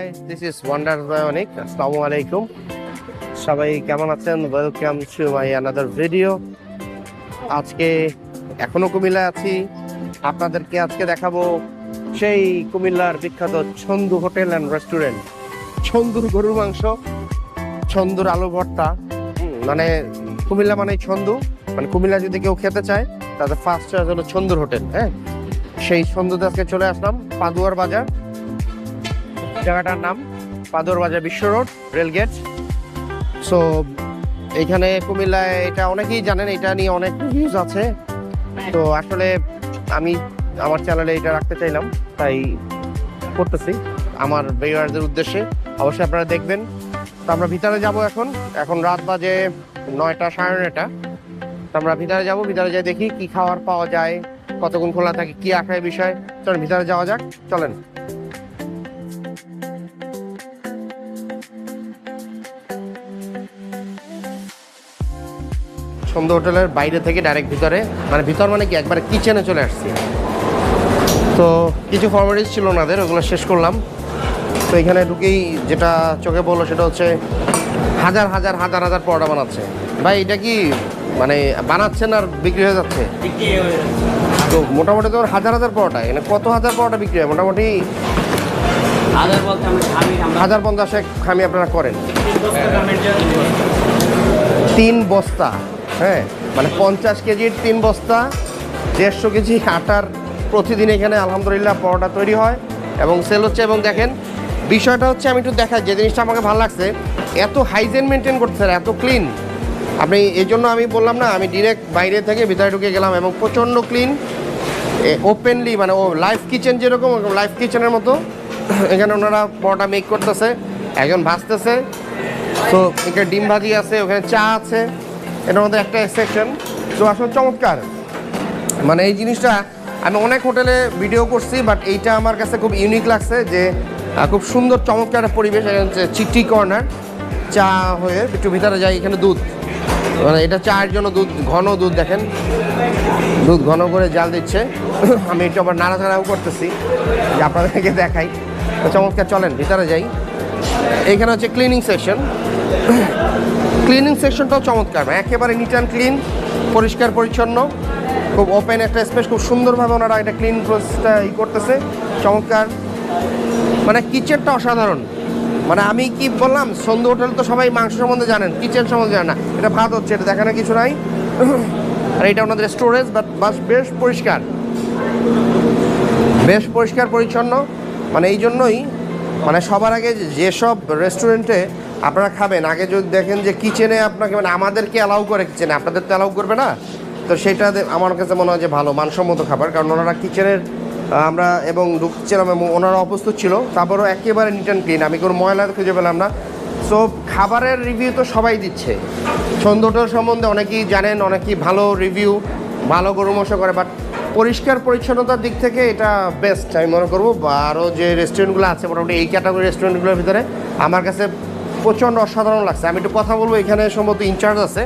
High, this is wonder bionic. আসসালামু আলাইকুম, সবাই কেমন আছেন? Welcome to my another video. আজকে এখনো কুমিল্লায় আছি। আপনাদেরকে আজকে দেখাবো সেই কুমিল্লার বিখ্যাত ছন্দু হোটেল অ্যান্ড রেস্টুরেন্ট। ছন্দুর গরুর মাংস, ছন্দুর আলু ভর্তা। মানে কুমিল্লা মানে ছন্দু, মানে কুমিল্লা যদি কেউ খেতে চায় তাদের ফার্স্ট চয়েস হলো ছন্দুর হোটেল। হ্যাঁ, সেই ছন্দুতে আজকে চলে আসলাম। পাদুয়ার বাজার জায়গাটার নাম, পাদুয়ার বাজার, বিশ্ব রোড, রেলগেট। সো এইখানে কুমিল্লায় এটা অনেকেই জানেন, এটা নিয়ে অনেক রিভিউজ আছে। তো আসলে আমি আমার চ্যানেলে এটা রাখতে চাইলাম, তাই করতেছি আমার ভিউয়ারদের উদ্দেশ্যে। অবশ্যই আপনারা দেখবেন। তো আমরা ভিতরে যাব এখন। এখন রাত বাজে 9টা, সাড়ে 9টা। তো আমরা ভিতরে যাব, ভিতরে যাই দেখি কি খাবার পাওয়া যায়, কতক্ষণ খোলা থাকে, কি আঁকায় বিষয়। চলেন ভিতরে যাওয়া যাক, চলেন। ছন্দু হোটেলের বাইরে থেকে ডাইরেক্ট ভিতরে, মানে ভিতর মানে কি একবারে কিচেনে চলে আসছি। তো কিছু ফর্মালিটিস ছিল ওনাদের, ওগুলো শেষ করলাম। তো এখানে ঢুকেই যেটা চোখে পড়লো সেটা হচ্ছে হাজার হাজার হাজার হাজার পরোটা বানাচ্ছে। ভাই এটা কি মানে বানাচ্ছেন আর বিক্রি হয়ে যাচ্ছে? তো মোটামুটি তো হাজার হাজার পরোটা, এখানে কত হাজার পরোটা বিক্রি হয়? মোটামুটি 1050 খামি আপনারা করেন? 3 বস্তা। হ্যাঁ, মানে 50 কেজির 3 বস্তা, 150 কেজি আটার প্রতিদিন এখানে আলহামদুলিল্লাহ পরোটা তৈরি হয় এবং সেল হচ্ছে। এবং দেখেন বিষয়টা হচ্ছে, আমি একটু দেখাই যে জিনিসটা আমাকে ভালো লাগছে, এত হাইজেন মেনটেন করতেছে, এত ক্লিন। আপনি এই জন্য আমি বললাম না, আমি ডিরেক্ট বাইরে থেকে ভিতরে ঢুকে গেলাম এবং প্রচণ্ড ক্লিন, ওপেনলি, মানে ও লাইভ কিচেন যেরকম লাইভ কিচেনের মতো। এখানে ওনারা পরোটা মেক করতেছে, একজন ভাজতেছে। তো এখানে ডিম ভাজি আছে, ওখানে চা আছে, এটার মধ্যে একটা সেকশন। তো আসলে চমৎকার, মানে এই জিনিসটা আমি অনেক হোটেলে ভিডিও করছি, বাট এইটা আমার কাছে খুব ইউনিক লাগছে যে খুব সুন্দর চমৎকার পরিবেশ। এখানে হচ্ছে চিটি কর্নার, চা হয়ে একটু ভিতরে যাই। এখানে দুধ, মানে এটা চায়ের জন্য দুধ, ঘন দুধ, দেখেন দুধ ঘন করে জাল দিচ্ছে। আমি একটু আবার নাড়াচাড়াও করতেছি যে আপনাদেরকে দেখাই। তো চমৎকার, চলেন ভিতরে যাই। এইখানে হচ্ছে ক্লিনিং সেকশন। ক্লিনিং সেকশনটাও চমৎকার, একেবারে নিট অ্যান্ড ক্লিন, পরিষ্কার পরিচ্ছন্ন, খুব ওপেন একটা স্পেস। খুব সুন্দরভাবে ওনারা এটা ক্লিন প্রসেসটা করতেছে, চমৎকার। মানে কিচেনটা অসাধারণ। মানে আমি কি বললাম, ছন্দু হোটেল তো সবাই মাংস সম্বন্ধে জানেন, কিচেন সম্বন্ধে জানেন না। এটা ভাত হচ্ছে, এটা দেখানোর কিছু নাই। আর এটা ওনাদের স্টোরেজ, বাস বেশ পরিষ্কার, বেশ পরিষ্কার পরিচ্ছন্ন। মানে এই জন্যই মানে সবার আগে যেসব রেস্টুরেন্টে আপনারা খাবেন, আগে যদি দেখেন যে কিচেনে আপনাকে, মানে আমাদেরকে অ্যালাউ করে কিচেনে, আপনাদের তো অ্যালাউ করবে না। তো সেটা আমার কাছে মনে হয় যে ভালো মানসম্মত খাবার, কারণ ওনারা কিচেনের আমরা এবং ঢুকছিলাম এবং ওনারা অপ্রস্তুত ছিল, তারপরেও একেবারে নিট অ্যান্ড ক্লিন, আমি কোনো ময়লা খুঁজে পেলাম না। সো খাবারের রিভিউ তো সবাই দিচ্ছে, ছন্দু হোটেল সম্বন্ধে অনেকেই জানেন, অনেকেই ভালো রিভিউ, ভালো গরুমশ করে, বাট পরিষ্কার পরিচ্ছন্নতার দিক থেকে এটা বেস্ট আমি মনে করবো। আরও যে রেস্টুরেন্টগুলো আছে মোটামুটি এই ক্যাটাগরি রেস্টুরেন্টগুলোর ভিতরে আমার কাছে প্রচণ্ড অসাধারণ লাগছে। আমি একটু কথা বলবো, এখানে সম্ভবত ইনচার্জ আছে।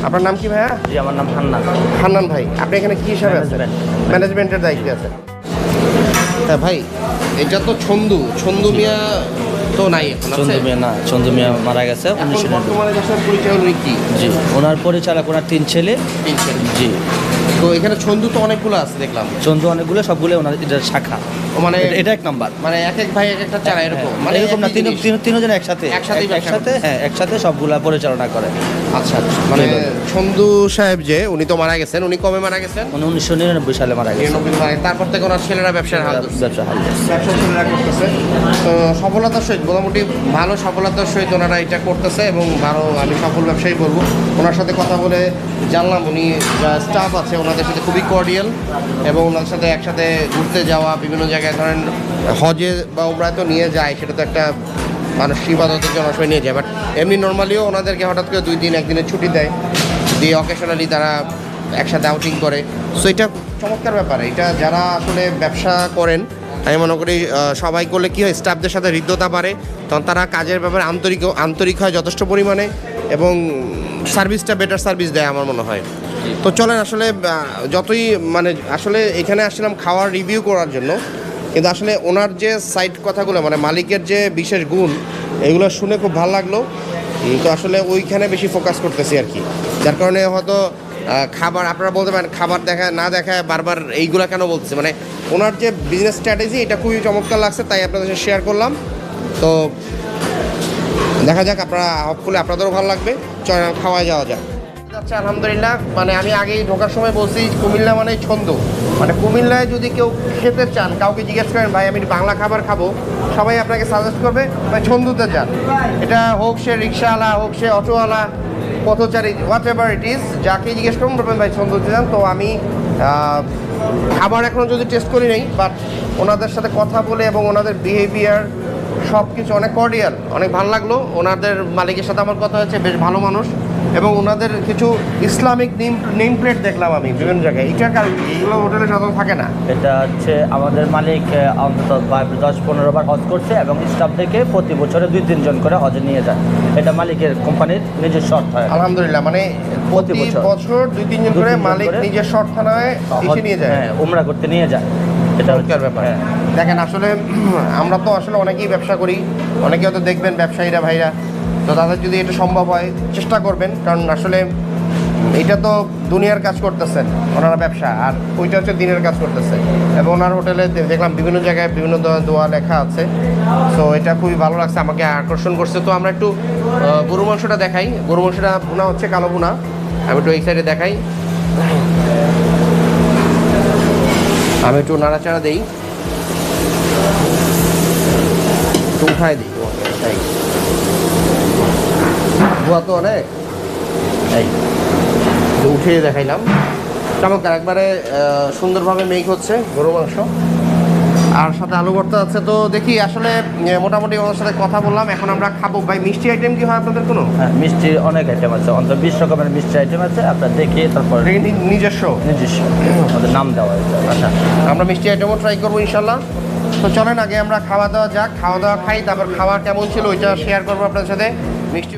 আপনার নাম কি ভাইয়া? জি, আমার নাম হান্নান। হান্নান ভাই, আপনি এখানে কি হিসাবে আছেন? ম্যানেজমেন্টের দায়িত্বে আছেন। হ্যাঁ ভাই, এটা তো ছন্দু মিয়া তো নাই এখন, আছে? চন্দু মিয়া না, চন্দু মিয়া মারা গেছে। এখন বর্তমানে দেশের পরিচয় উনি কি? জি, ওনার পরিচালক, ওনার 3 ছেলে। জি। তো এখানে ছন্দু তো অনেকগুলো আছে দেখলাম। চন্দু অনেকগুলো, সবগুলো ওনার এটা শাখা, মানে এটা 1 নাম্বার। মানে এক এক ভাই এক একটা চালা এরকম, মানে এরকম না, তিনজন একসাথে একসাথে হ্যাঁ, একসাথে সবগুলা পরিচালনা করে। আচ্ছা, মানে ছন্দু সাহেব যে উনি তো মারা গেছেন, উনি কবে মারা গেছেন? উনি 1999 সালে মারা গেছে। 99 তারপর থেকে ওনার ছেলেরা ব্যবসার হাল ধরছে। ব্যবসা ছেলেরা করতেছে। তো সফলতার সহিত, মোটামুটি ভালো সফলতার সহিত ওনারা এটা করতেছে এবং ভালো, আমি সফল ব্যবসায়ী বলবো। ওনার সাথে কথা বলে জানলাম উনি যা স্টাফ আছে ওনাদের সাথে খুবই কর্ডিয়াল, এবং ওনার সাথে একসাথে ঘুরতে যাওয়া, বিভিন্ন জায়গায় ধরেন হজে বা উমরায় তো নিয়ে যায়, সেটা তো একটা মানুষ ইবাদতের জন্য সবাই নিয়ে যায়, বাট এমনি নর্মালিও ওনাদেরকে হঠাৎ করে 2 দিন 1 দিনের ছুটি দেয়, দিয়ে অকেশনালি তারা একসাথে আউটিং করে। সো এটা চমৎকার ব্যাপার। এটা যারা আসলে ব্যবসা করেন, আমি মনে করি সবাই করলে কী হয়, স্টাফদের সাথে হৃদ্যতা বাড়ে, তখন তারা কাজের ব্যাপারে আন্তরিক হয় যথেষ্ট পরিমাণে, এবং সার্ভিসটা বেটার সার্ভিস দেয় আমার মনে হয়। তো চলেন আসলে যতই মানে আসলে এখানে আসছিলাম খাওয়ার রিভিউ করার জন্য, কিন্তু আসলে ওনার যে সাইড কথাগুলো মানে মালিকের যে বিশেষ গুণ এগুলো শুনে খুব ভালো লাগলো। তো আসলে ওইখানে বেশি ফোকাস করতেছি আর কি, যার কারণে হয়তো খাবার আপনারা বলতে পারেন খাবার দেখা না দেখায় বারবার এইগুলা কেন বলতেছে, মানে ওনার যে বিজনেস স্ট্র্যাটেজি এটা খুবই চমৎকার লাগছে, তাই আপনাদের সাথে শেয়ার করলাম। তো দেখা যাক, আপনারা হপফুলি আপনাদেরও ভালো লাগবে। চল খাওয়ায় যাওয়া যাক। আচ্ছা আলহামদুলিল্লাহ, মানে আমি আগেই ঢোকার সময় বলছি কুমিল্লা মানে ছন্দ, মানে কুমিল্লায় যদি কেউ খেতে চান, কাউকে জিজ্ঞেস করেন ভাই আমি বাংলা খাবার খাবো, সবাই আপনাকে সাজেস্ট করবে ভাই ছন্দুতে যান। এটা হোক সে রিক্সাওয়ালা, হোক সে অটোওয়ালা, পথচারী, হোয়াট এভার ইট ইজ, যাকে জিজ্ঞেস করুন বলবেন ভাই ছন্দুতে যান। তো আমি খাবার এখনও যদি টেস্ট করি নাই, বাট ওনাদের সাথে কথা বলে এবং ওনাদের বিহেভিয়ার সব কিছু অনেক কর্ডিয়াল, অনেক ভালো লাগলো। ওনাদের মালিকের সাথে আমার কথা হয়েছে, বেশ ভালো মানুষ, এবং ওনাদের কিছু ইসলামিক নেম প্লেট দেখলাম আমি বিভিন্ন জায়গায়। এটার কারণ কি? এগুলো হোটেলে সাধারণত থাকে না। এটা হচ্ছে আমাদের মালিক অন্তত 10-15 বার হজ করছে এবং স্টাফদেরকে প্রতি বছরে 2-3 জন করে হজে নিয়ে যায়। এটা মালিকের কোম্পানির নিজস্ব অর্থায়ন। আলহামদুলিল্লাহ, মানে প্রতি বছর 2-3 জন করে মালিক নিজের অর্থায়নে এসে নিয়ে যায়, উমরা করতে নিয়ে যায়। এটা হচ্ছে ব্যাপার। দেখেন আসলে আমরা তো আসলে অনেকেই ব্যবসা করি, অনেকে হয়তো দেখবেন ব্যবসায়ীরা ভাইরা, তো তাদের যদি এটা সম্ভব হয় চেষ্টা করবেন, কারণ আসলে এটা তো দুনিয়ার কাজ করতেছেন ওনারা ব্যবসা, আর ওইটা হচ্ছে দিনের কাজ করতেছে। এবং ওনার হোটেলে দেখলাম বিভিন্ন জায়গায় বিভিন্ন দোয়া লেখা আছে, তো এটা খুবই ভালো লাগছে, আমাকে আকর্ষণ করছে। তো আমরা একটু গরু মাংসটা দেখাই। গরু মাংসটা ভুনা হচ্ছে, কালো ভুনা। আমি একটু এই সাইডে দেখাই, আমি একটু নাড়াচাড়া দিই, একটু উঠাই দিই, ধোয়া তো অনেক, এই উঠিয়ে দেখাইলাম। চমৎকার, একবারে সুন্দরভাবে মেক হচ্ছে গরু মাংস, আর সাথে আলু ভর্তা আছে। তো দেখি আসলে মোটামুটি ওনার সাথে কথা বললাম, এখন আমরা খাবো। ভাই মিষ্টি আইটেম কি হয় আপনাদের কোনো? হ্যাঁ, মিষ্টি অনেক আইটেম আছে, অন্তত 20 রকমের মিষ্টি আইটেম আছে। আপনার দেখিয়ে তারপর নিজস্ব আমাদের নাম দেওয়া হয়েছে। আচ্ছা, আমরা মিষ্টি আইটেমও ট্রাই করবো ইনশাল্লাহ। তো চলেন আগে আমরা খাওয়া দাওয়া যাক, খাওয়া দাওয়া খাই, তারপর খাবার কেমন ছিল ওইটা শেয়ার করবো আপনার সাথে। মিষ্টি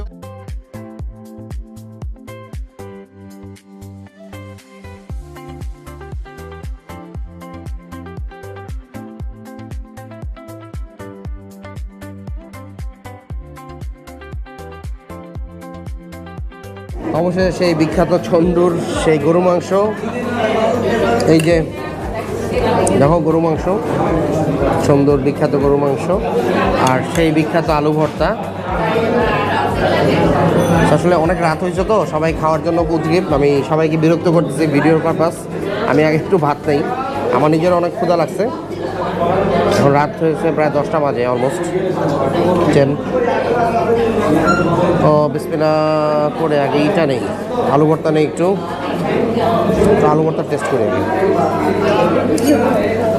অবশ্যই সেই বিখ্যাত ছন্দুর সেই গরু মাংস, এই যে দেখো গরু মাংস, ছন্দুর বিখ্যাত গরু মাংস, আর সেই বিখ্যাত আলু ভর্তা। আসলে অনেক রাত হয়েছে তো সবাই খাওয়ার জন্য উদ্গ্রীব, আমি সবাইকে বিরক্ত করতেছি ভিডিওর পারপাস। আমি আগে একটু ভাত নেই, আমার নিজের অনেক ক্ষুধা লাগছে। এখন রাত হয়েছে প্রায় 10টা বাজে, অলমোস্ট 10। ও বিসমিল্লাহ করে আগে ইটা নেই, আলু ভর্তা নেই, একটু আলু ভর্তা টেস্ট করে নিই।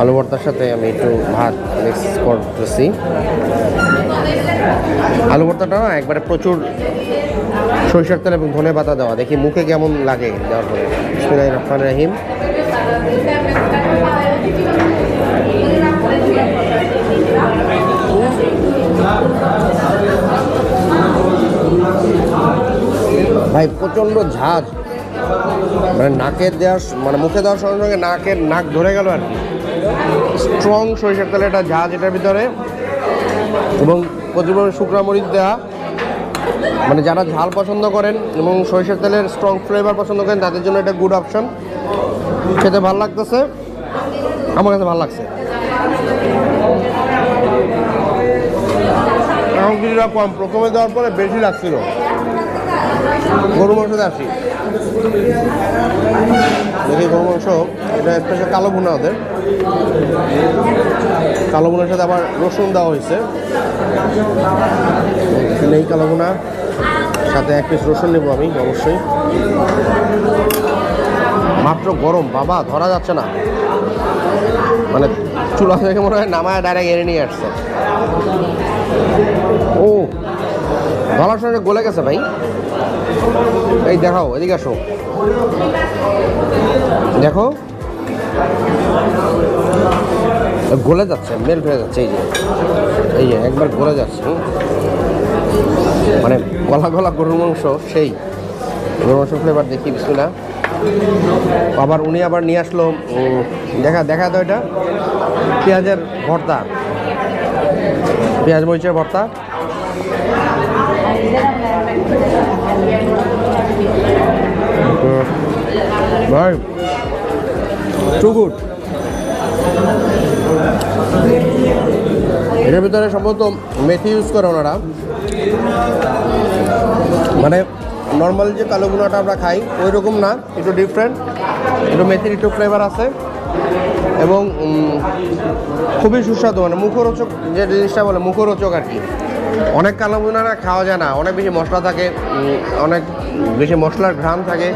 আলু ভর্তার সাথে আমি একটু ভাত মিক্স করতেছি। আলু ভর্তাটা না একবারে প্রচুর সরিষার তেল এবং ধনে পাতা দেওয়া, দেখি মুখে কেমন লাগে দেওয়ার পরে। বিসমিল্লাহির রহমানির রহিম। ভাই প্রচণ্ড ঝাঁজ, মানে নাকের দেওয়ার মানে মুখে দেওয়ার সঙ্গে সঙ্গে নাক ধরে গেল আর কি। স্ট্রং সরিষার তেলের একটা ঝাঁজ এটার ভিতরে, এবং প্রচুর শুকনো মরিচ দেওয়া। মানে যারা ঝাল পছন্দ করেন এবং সরিষার তেলের স্ট্রং ফ্লেভার পছন্দ করেন তাদের জন্য এটা গুড অপশন। খেতে ভালো লাগতেছে, আমার কাছে ভালো লাগছে। এখন কিছুটা কম, প্রথমে দেওয়ার পরে বেশি লাগছিল। গরু মাংসতে আসি, দেখি গরু মাংস এটা স্পেশাল কালো ভুনা, ওদের কালো ভুনার সাথে আবার রসুন দেওয়া হয়েছে। নেই কালো ভুনা, সাথে 1 পিস রসুন নেবো আমি অবশ্যই। মাত্র গরম বাবা, ধরা যাচ্ছে না, মানে চুলা থেকে মনে হয় নামায় ডাইরেক্ট এনে নিয়ে আসছে। ও গলার সঙ্গে গলে গেছে ভাই। এই দেখাও, এদিকে আসো, দেখো গলে যাচ্ছে, মেল্ট হয়ে যাচ্ছে। এই যে একবার গলে যাচ্ছে, মানে গলা গলা গরুর মাংস, সেই গরুর মাংস ফ্লেভার। দেখি বিসমিল্লাহ। আবার উনি আবার নিয়ে আসলো দেখা তো এটা পেঁয়াজের ভর্তা, পেঁয়াজ মরিচের ভর্তা। ভাই টু গুড। এটার ভিতরে সম্ভবত মেথি ইউজ করে ওনারা, মানে নর্মাল যে কালো গুঁড়াটা আমরা খাই ওই রকম না, একটু ডিফারেন্ট, একটু মেথির একটু ফ্লেভার আছে এবং খুবই সুস্বাদু, মানে মুখরোচক যে জিনিসটা বলে মুখরোচক আর কি। অনেক কালো গুঁড়া খাওয়া যায় না, অনেক বেশি মশলা থাকে, অনেক বেশি মশলার ঘ্রাণ থাকে,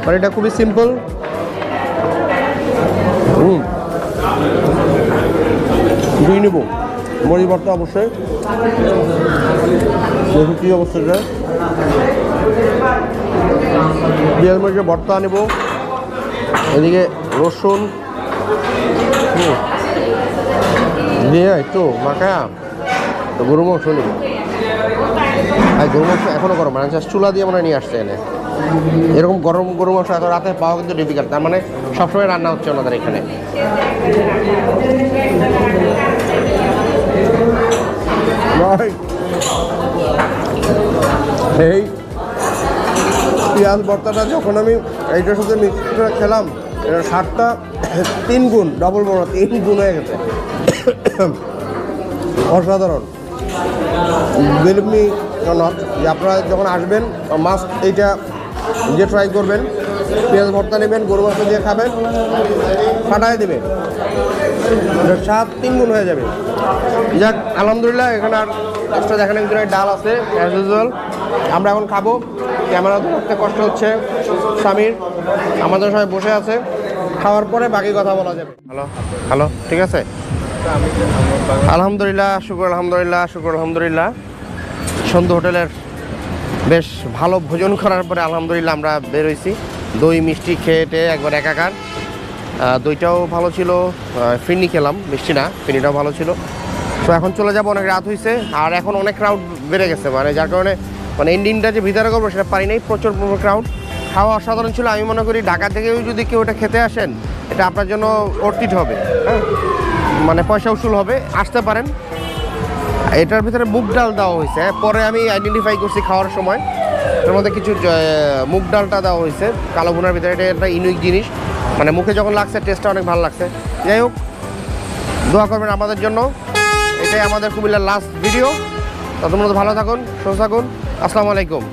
মানে এটা খুবই সিম্পল। দিয়ে নেব মরিচ ভর্তা অবশ্যই, দেখি কী অবস্থাটা। পেঁয়াজ মরিচের ভর্তা নেব, এদিকে রসুন দিয়ে একটু মাখা তো গরু মাংস নেব। আর গরু মাংস এখনও গরম, মানে চুলা দিয়ে মনে নিয়ে আসছে এনে। এরকম গরম গরু মাংস এত রাতে পাওয়া কিন্তু ডিফিকাল্ট, তার মানে সবসময় রান্না হচ্ছে ওনাদের এখানে। এই পেঁয়াজ ভর্তাটা যখন আমি এইটার সাথে মিক্স করে খেলাম, এটা স্বাদটা 3 গুণ, ডবল বড় 3 গুণ হয়ে গেছে, অসাধারণ। বিলিভ মি নট, যে আপনারা যখন আসবেন মাস্ট এইটা যে ট্রাই করবেন, পেঁয়াজ ভর্তা নেবেন, গরু মাংস দিয়ে খাবেন, ফাটাই দেবেন, স্বাদ 3 গুণ হয়ে যাবে। যাক আলহামদুলিল্লাহ, এখানে আর এক্সট্রা দেখানোর ভিতরে ডাল আছে অ্যাজ ইউজুয়াল। আমরা এখন খাবো, ক্যামেরা ধরতে কষ্ট হচ্ছে স্বামীর, আমাদের সবাই বসে আছে, খাওয়ার পরে বাকি কথা বলা যাবে। হ্যালো হ্যালো, ঠিক আছে। আলহামদুলিল্লাহ, শুকর আলহামদুলিল্লাহ, শুকর আলহামদুলিল্লাহ। সন্ধ্যা হোটেলের বেশ ভালো ভোজন করার পরে আলহামদুলিল্লাহ আমরা বেরোইছি। দই মিষ্টি খেয়ে একবার একাকার। দইটাও ভালো ছিল, ফিরনি খেলাম, মিষ্টি না, ফিরনিটাও ভালো ছিল। তো এখন চলে যাবো, অনেক রাত হয়েছে আর এখন অনেক ক্রাউড বেড়ে গেছে, মানে যার কারণে মানে এন্ডিংটা যে ভিতরে করবো সেটা পারি নাই, প্রচুর ক্রাউড। খাওয়া অসাধারণ ছিল। আমি মনে করি ঢাকা থেকেও যদি কেউ এটা খেতে আসেন, এটা আপনার জন্য অর্থিত হবে, হ্যাঁ, মানে পয়সা উসুল হবে, আসতে পারেন। এটার ভিতরে মুগ ডাল দেওয়া হয়েছে, পরে আমি আইডেন্টিফাই করছি খাওয়ার সময়, এর মধ্যে কিছু মুগ ডালটা দেওয়া হয়েছে কালো ভুনার ভিতরে। এটা একটা ইউনিক জিনিস, মানে মুখে যখন লাগছে টেস্টটা অনেক ভালো লাগছে। যাই হোক, দোয়া করবেন আমাদের জন্য। এটাই আমাদের কুমিল্লার লাস্ট ভিডিও। তত ভালো থাকুন, সুস্থ থাকুন। আসসালামু আলাইকুম।